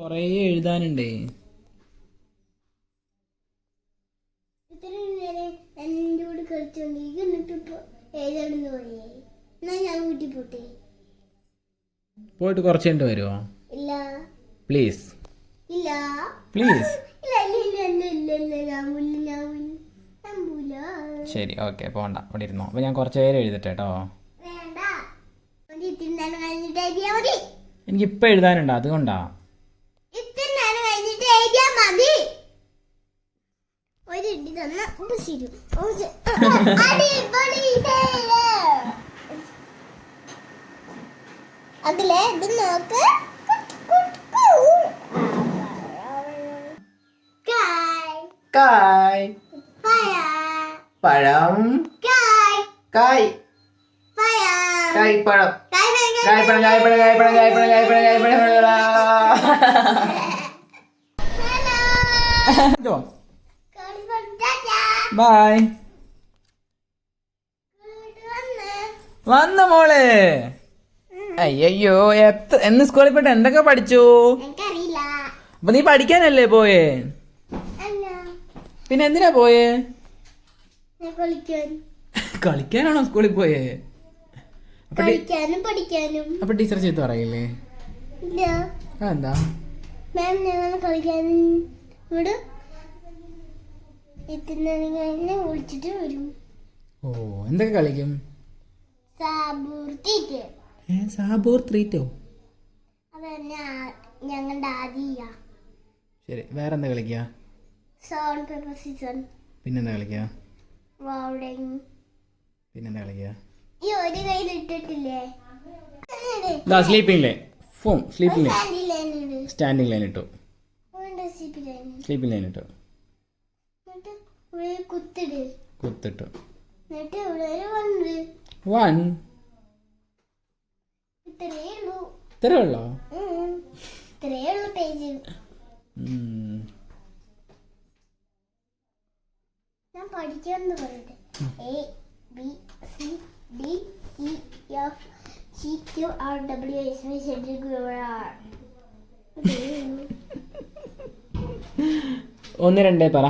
കൊറേ എഴുതാനുണ്ടേ. പോയിട്ട് കുറച്ച് കഴിഞ്ഞിട്ട് വരുമോ? Please please. ശരി, ഓക്കെ, പോണ്ട, ഇവിടെ ഇരുന്നോ. അപ്പൊ ഞാൻ കുറച്ച് പേര് എഴുതട്ടെ കേട്ടോ. എനിക്കിപ്പോ എഴുതാനുണ്ടോ, അതുകൊണ്ടാ. അതിലെ ഇത് നോക്ക്. കായ്, പഴം, കായ്, കായ്, പഴം, കായ്പഴം, കായ്പഴം, കായ്പഴം, കായ്പഴം, കായ്പഴം, കായ്പഴം. ബൈ. വന്ന മോളെ. അയ്യോ, എന്ന് സ്കൂളിൽ പോയിട്ട് എന്തൊക്കെ പഠിച്ചു? അപ്പൊ നീ പഠിക്കാനല്ലേ പോയേ? പിന്നെ എന്തിനാ പോയേ? കളിക്കാനാണോ സ്കൂളിൽ പോയേ? അപ്പൊ ടീച്ചർ ചെയ്ത് പറയില്ലേ? എന്താ? ഓ, എന്തൊക്കെ കളിക്കും? സാബൂർ ത്രീറ്റോ? ഞങ്ങളുടെ ആദ്യ. ശരി, വേറെന്താ കളിക്കുക? പിന്നെന്താ കളിക്കുക? പിന്നെന്താ കളിക്കുക? ഒരു കയ്യിൽ ഇട്ടിട്ടില്ലേ? Sleeping line. Form sleeping line. Standing line ഇട്ടു. സ്ലീപ്പിംഗ് ലൈൻ ഇട്ടു. കുത്തിട്ടു. വൺ. ഇത്രേ ഉള്ളോ? ഞാൻ പഠിക്കാന്ന് പറയട്ടെ. A B C D E F G Q R W X Y Z Q R. 1 2 പറ.